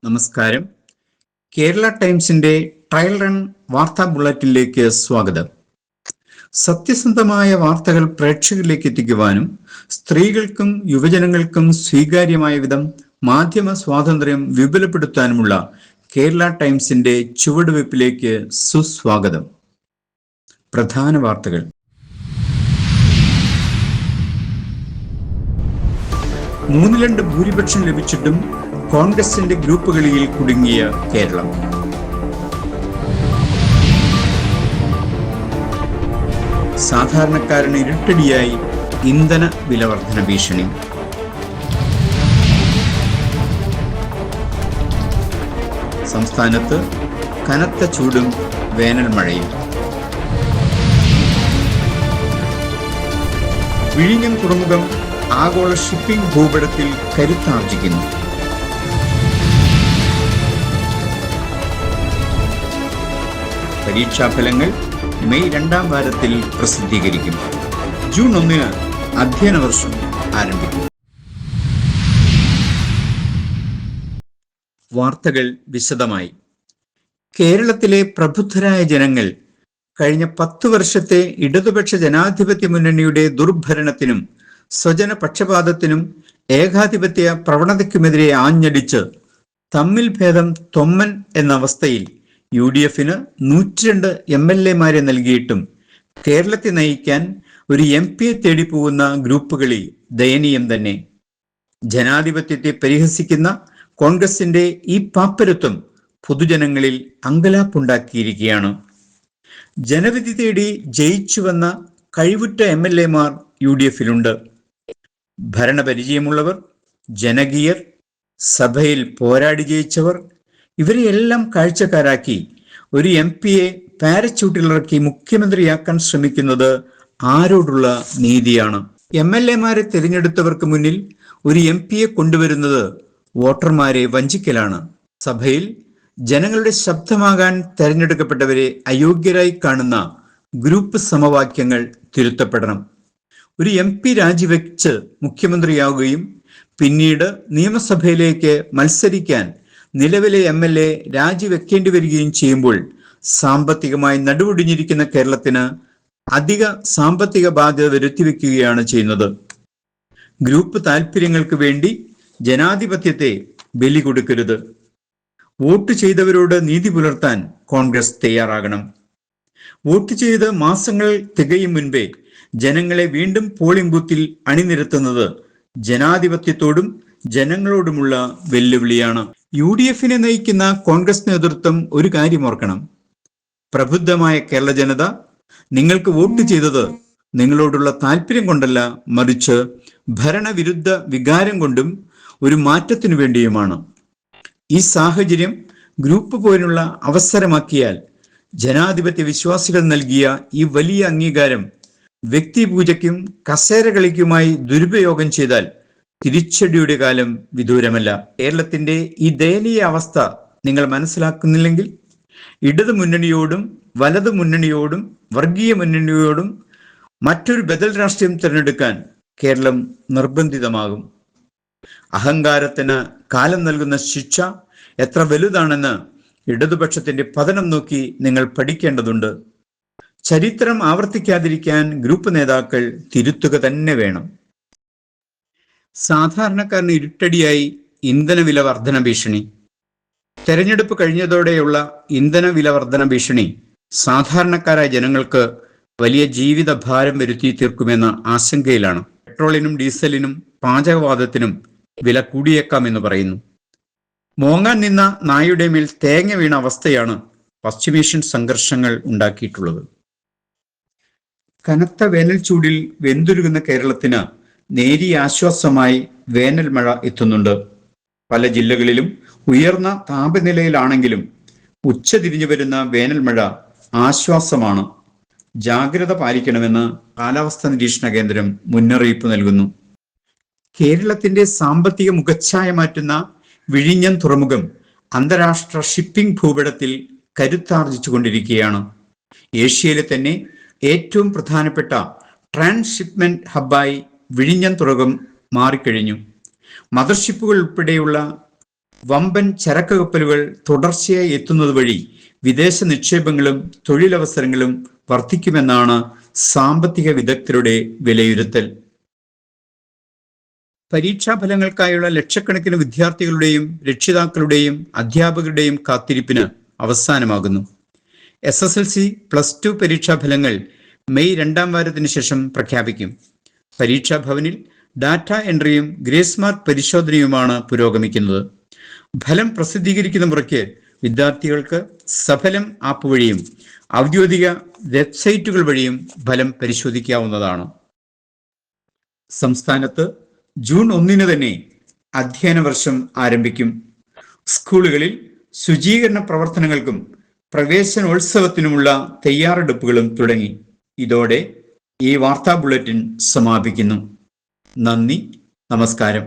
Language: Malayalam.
നമസ്കാരം. കേരള ടൈംസിന്റെ ട്രയൽ റൺ വാർത്താ ബുള്ളറ്റിനിലേക്ക് സ്വാഗതം. സത്യസന്ധമായ വാർത്തകൾ പ്രേക്ഷകരിലേക്ക് എത്തിക്കുവാനും സ്ത്രീകൾക്കും യുവജനങ്ങൾക്കും സ്വീകാര്യമായ വിധം മാധ്യമ സ്വാതന്ത്ര്യം വിപുലപ്പെടുത്താനുമുള്ള കേരള ടൈംസിന്റെ ചുവടുവയ്പ്പിലേക്ക് സുസ്വാഗതം. പ്രധാന വാർത്തകൾ. മൂന്നിൽ 2 ഭൂരിപക്ഷം ലഭിച്ചിട്ടും കോൺഗ്രസിന്റെ ഗ്രൂപ്പ് കളിയിൽ കുടുങ്ങിയ കേരളം. സാധാരണക്കാരന് ഇരുട്ടടിയായി ഇന്ധന വിലവർധന ഭീഷണി. സംസ്ഥാനത്ത് കനത്ത ചൂടും വേനൽ മഴയും. വിഴിഞ്ഞം തുറമുഖം ആഗോള ഷിപ്പിംഗ് ഭൂപടത്തിൽ കരുത്താർജിക്കുന്നു. പരീക്ഷാഫലങ്ങൾ മെയ് 2-ാം വാരത്തിൽ പ്രസിദ്ധീകരിക്കും. ജൂൺ 1-ന് അധ്യയന വർഷം ആരംഭിക്കും. വാർത്തകൾ വിശദമായി. കേരളത്തിലെ പ്രബുദ്ധരായ ജനങ്ങൾ കഴിഞ്ഞ 10 വർഷത്തെ ഇടതുപക്ഷ ജനാധിപത്യ മുന്നണിയുടെ ദുർഭരണത്തിനും സ്വജന പക്ഷപാതത്തിനും ഏകാധിപത്യ പ്രവണതയ്ക്കുമെതിരെ ആഞ്ഞടിച്ച് തമ്മിൽ ഭേദം തൊമ്മൻ എന്ന അവസ്ഥയിൽ UDF-ന് 102 MLA-മാരെ നൽകിയിട്ടും കേരളത്തെ നയിക്കാൻ ഒരു MP-യെ തേടിപ്പോകുന്ന ഗ്രൂപ്പുകളിൽ ദയനീയം തന്നെ. ജനാധിപത്യത്തെ പരിഹസിക്കുന്ന കോൺഗ്രസിന്റെ ഈ പാപ്പരത്വം പൊതുജനങ്ങളിൽ അങ്കലാപ്പുണ്ടാക്കിയിരിക്കുകയാണ്. ജനവിധി തേടി ജയിച്ചു വന്ന കഴിവുറ്റ MLA-മാർ UDF-ലുണ്ട്. ഭരണപരിചയമുള്ളവർ, ജനകീയർ, സഭയിൽ പോരാടി ജയിച്ചവർ, ഇവരെയെല്ലാം കാഴ്ചക്കാരാക്കി ഒരു MP-യെ പാരച്യൂട്ടിലിറക്കി മുഖ്യമന്ത്രിയാക്കാൻ ശ്രമിക്കുന്നത് ആരോടുള്ള നീതിയാണ്? MLA-മാരെ തിരഞ്ഞെടുത്തവർക്ക് മുന്നിൽ ഒരു MP-യെ കൊണ്ടുവരുന്നത് വോട്ടർമാരെ വഞ്ചിക്കലാണ്. സഭയിൽ ജനങ്ങളുടെ ശബ്ദമാകാൻ തെരഞ്ഞെടുക്കപ്പെട്ടവരെ അയോഗ്യരായി കാണുന്ന ഗ്രൂപ്പ് സമവാക്യങ്ങൾ തിരുത്തപ്പെടണം. ഒരു MP രാജിവെച്ച് മുഖ്യമന്ത്രിയാവുകയും പിന്നീട് നിയമസഭയിലേക്ക് മത്സരിക്കാൻ നിലവിലെ MLA രാജിവെക്കേണ്ടി വരികയും ചെയ്യുമ്പോൾ സാമ്പത്തികമായി നടുവൊടിഞ്ഞിരിക്കുന്ന കേരളത്തിന് അധിക സാമ്പത്തിക ബാധ്യത വരുത്തിവെക്കുകയാണ് ചെയ്യുന്നത്. ഗ്രൂപ്പ് താല്പര്യങ്ങൾക്ക് വേണ്ടി ജനാധിപത്യത്തെ ബലി കൊടുക്കരുത്. വോട്ട് ചെയ്തവരോട് നീതി പുലർത്താൻ കോൺഗ്രസ് തയ്യാറാകണം. വോട്ട് ചെയ്ത് മാസങ്ങൾ തികയും മുൻപേ ജനങ്ങളെ വീണ്ടും പോളിംഗ് ബൂത്തിൽ അണിനിരത്തുന്നത് ജനാധിപത്യത്തോടും ജനങ്ങളോടുമുള്ള വെല്ലുവിളിയാണ്. UDF-നെ നയിക്കുന്ന കോൺഗ്രസ് നേതൃത്വം ഒരു കാര്യം ഓർക്കണം. പ്രബുദ്ധമായ കേരള ജനത നിങ്ങൾക്ക് വോട്ട് ചെയ്തത് നിങ്ങളോടുള്ള താല്പര്യം കൊണ്ടല്ല, മറിച്ച് ഭരണവിരുദ്ധ വികാരം കൊണ്ടും ഒരു മാറ്റത്തിനു വേണ്ടിയുമാണ്. ഈ സാഹചര്യം ഗ്രൂപ്പ് പോലുള്ള അവസരമാക്കിയാൽ ജനാധിപത്യ വിശ്വാസികൾ നൽകിയ ഈ വലിയ അംഗീകാരം വ്യക്തിപൂജയ്ക്കും കസേര കളിക്കുമായി ദുരുപയോഗം ചെയ്താൽ തിരിച്ചടിയുടെ കാലം വിദൂരമല്ല. കേരളത്തിന്റെ ഈ ദയനീയ അവസ്ഥ നിങ്ങൾ മനസ്സിലാക്കുന്നില്ലെങ്കിൽ ഇടതു മുന്നണിയോടും വലതു മുന്നണിയോടും വർഗീയ മുന്നണിയോടും മറ്റൊരു ബദൽ രാഷ്ട്രീയം തിരഞ്ഞെടുക്കാൻ കേരളം നിർബന്ധിതമാകും. അഹങ്കാരത്തിന് കാലം നൽകുന്ന ശിക്ഷ എത്ര വലുതാണെന്ന് ഇടതുപക്ഷത്തിന്റെ പതനം നോക്കി നിങ്ങൾ പഠിക്കേണ്ടതുണ്ട്. ചരിത്രം ആവർത്തിക്കാതിരിക്കാൻ ഗ്രൂപ്പ് നേതാക്കൾ തിരുത്തുക തന്നെ വേണം. സാധാരണക്കാരന് ഇരുട്ടടിയായി ഇന്ധന വില വർധന ഭീഷണി. തെരഞ്ഞെടുപ്പ് കഴിഞ്ഞതോടെയുള്ള ഇന്ധന വില വർധന ഭീഷണി സാധാരണക്കാരായ ജനങ്ങൾക്ക് വലിയ ജീവിത ഭാരം വരുത്തി തീർക്കുമെന്ന ആശങ്കയിലാണ്. പെട്രോളിനും ഡീസലിനും പാചകവാതത്തിനും വില കൂടിയേക്കാമെന്ന് പറയുന്നു. മോങ്ങാൻ നിന്ന നായുടെ മേൽ തേങ്ങ വീണ അവസ്ഥയാണ് പശ്ചിമേഷ്യൻ സംഘർഷങ്ങൾ ഉണ്ടാക്കിയിട്ടുള്ളത്. കനത്ത വേനൽ ചൂടിൽ വെന്തുരുകുന്ന കേരളത്തിന് നേരിയ ആശ്വാസമായി വേനൽ മഴ എത്തുന്നുണ്ട്. പല ജില്ലകളിലും ഉയർന്ന താപനിലയിലാണെങ്കിലും ഉച്ചതിരിഞ്ഞു വരുന്ന വേനൽ മഴ ആശ്വാസമാണ്. ജാഗ്രത പാലിക്കണമെന്ന് കാലാവസ്ഥാ നിരീക്ഷണ കേന്ദ്രം മുന്നറിയിപ്പ് നൽകുന്നു. കേരളത്തിന്റെ സാമ്പത്തിക മുഖച്ഛായ മാറ്റുന്ന വിഴിഞ്ഞം തുറമുഖം അന്താരാഷ്ട്ര ഷിപ്പിംഗ് ഭൂപടത്തിൽ കരുത്താർജിച്ചുകൊണ്ടിരിക്കുകയാണ്. ഏഷ്യയിലെ തന്നെ ഏറ്റവും പ്രധാനപ്പെട്ട ട്രാൻസ്ഷിപ്മെന്റ് ഹബ്ബായി വിഴിഞ്ഞം തുറമുഖം മാറിക്കഴിഞ്ഞു. മദർഷിപ്പുകൾ ഉൾപ്പെടെയുള്ള വമ്പൻ ചരക്ക് കപ്പലുകൾ തുടർച്ചയായി എത്തുന്നത് വഴി വിദേശ നിക്ഷേപങ്ങളും തൊഴിലവസരങ്ങളും വർദ്ധിക്കുമെന്നാണ് സാമ്പത്തിക വിദഗ്ധരുടെ വിലയിരുത്തൽ. പരീക്ഷാഫലങ്ങൾക്കായുള്ള ലക്ഷക്കണക്കിന് വിദ്യാർത്ഥികളുടെയും രക്ഷിതാക്കളുടെയും അധ്യാപകരുടെയും കാത്തിരിപ്പിന് അവസാനമാകുന്നു. SSLC +2 പരീക്ഷാഫലങ്ങൾ മെയ് 2ാം വാരത്തിന് ശേഷം പ്രഖ്യാപിക്കും. പരീക്ഷാഭവനിൽ ഡാറ്റ എൻട്രിയും ഗ്രേസ് മാർക്ക് പരിശോധനയുമാണ് പുരോഗമിക്കുന്നത്. ഫലം പ്രസിദ്ധീകരിക്കുന്ന മുറയ്ക്ക് വിദ്യാർത്ഥികൾക്ക് സഫലം ആപ്പ് വഴിയും ഔദ്യോഗിക വെബ്സൈറ്റുകൾ വഴിയും ഫലം പരിശോധിക്കാവുന്നതാണ്. സംസ്ഥാനത്ത് ജൂൺ 1 തന്നെ അധ്യയന വർഷം ആരംഭിക്കും. സ്കൂളുകളിൽ ശുചീകരണ പ്രവർത്തനങ്ങൾക്കും പ്രവേശനോത്സവത്തിനുമുള്ള തയ്യാറെടുപ്പുകളും തുടങ്ങി. ഇതോടെ ഈ വാർത്താ ബുള്ളറ്റിൻ സമാപിക്കുന്നു. നന്ദി, നമസ്കാരം.